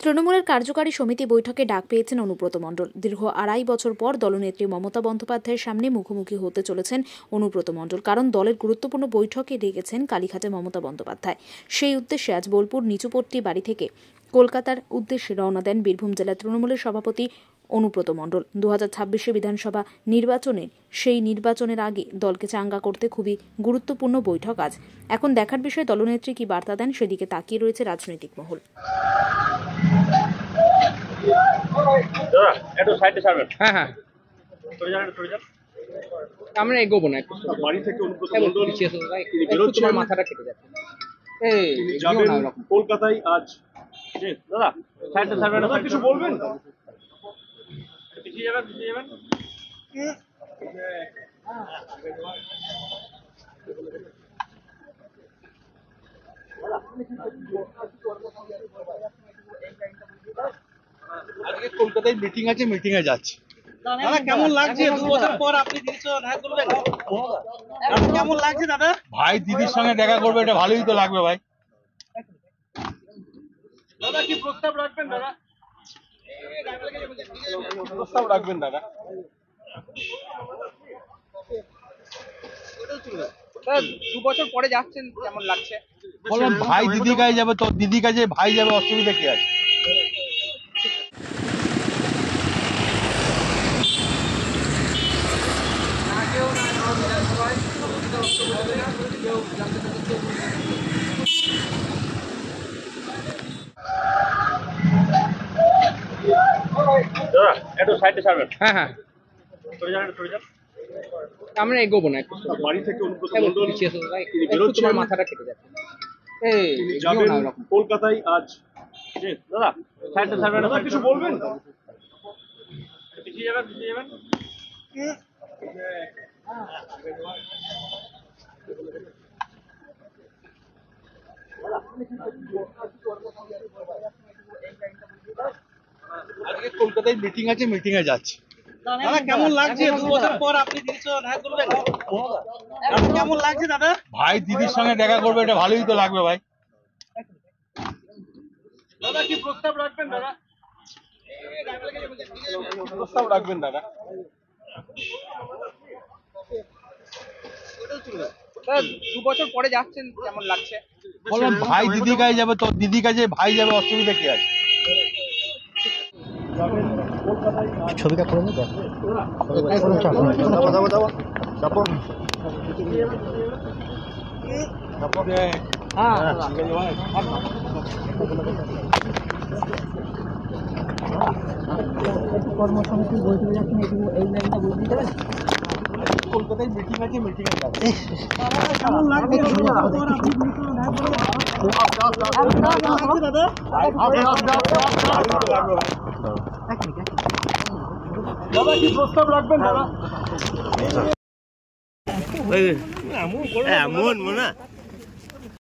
তৃণমূলের কার্যকারী সমিতি বৈঠকে ডাক পেয়েছেন অনুব্রত মণ্ডল। দীর্ঘ 2.5 বছর পর দলনেত্রী মমতা বন্দ্যোপাধ্যায়ের সামনে মুখোমুখি হতে চলেছেন অনুব্রত মণ্ডল। কারণ দলের গুরুত্বপূর্ণ বৈঠকে ডেকেছেন কালীঘাটে মমতা বন্দ্যোপাধ্যায়। সেই উদ্দেশ্যে আজ বোলপুর নিচুপট্টি বাড়ি থেকে কলকাতার উদ্দেশ্যে রওনা দেন বীরভূম জেলা তৃণমূলের সভাপতি অনুব্রত মণ্ডল। 2026 বিধানসভা নির্বাচনের সেই নির্বাচনের আগে দলকে চাঙ্গা করতে খুবই গুরুত্বপূর্ণ বৈঠক আজ। এখন দেখার বিষয় দলনেত্রী কি বার্তা দেন, সেদিকে তাকিয়ে রয়েছে রাজনৈতিক মহল। আমরা এগোবো না, বাড়ি থেকে মাথাটা কেটে যাচ্ছে। কলকাতায় আজ দাদা কিছু বলবেন? আজকে কলকাতায় মিটিং আছে, মিটিং এ যাচ্ছি। দাদা কেমন লাগছে 2 বছর পর আপনি দিদির সঙ্গে দেখা করবেন? কেমন লাগছে দাদা? ভাই দিদির সঙ্গে দেখা করবে, এটা ভালোই তো লাগবে ভাই। দাদা কি প্রস্তাব রাখবেন দাদা? প্রস্তাব রাখবেন দাদা? 2 বছর পরে যাচ্ছেন, কেমন লাগছে? বললাম ভাই দিদি কাছে যাবে, তো দিদি কাছে ভাই যাবে, অসুবিধা কি আছে? আমরা এগোবো না, বাড়ি থেকে মাথাটা কেটে যাচ্ছে। কলকাতায় আজ দাদা কিছু বলবেন? আজকে কলকাতায় মিটিং আছে, মিটিং এ যাচ্ছি। দাদা কেমন লাগছে 2 বছর পর আপনি দিদির সঙ্গে দেখা করবেন? কেমন লাগছে দাদা? ভাই দিদির সঙ্গে দেখা করবে, এটা ভালোই তো লাগবে ভাই। দাদা কি প্রস্তাব রাখবেন দাদা? প্রস্তাব রাখবেন দাদা? 2 বছর পরে যাচ্ছেন, কেমন লাগছে? বললাম ভাই দিদি কাছে যাবে, তো দিদি কাছে ভাই যাবে, অসুবিধা কি আছে? ছবিটা করে নিতে কর্মসমিতির বৈঠকে যাচ্ছেন, এই লাইনটা বলে দিতে পারেন। কলকাতায় মিটিং আছে, মিটিং এ যাচ্ছি। কেমন লাগছে 2 বছর পর আপনি দিদির সঙ্গে দেখা করবেন? দাদা দাদা কি প্রস্তাব রাখবেন দাদা? এমন মনে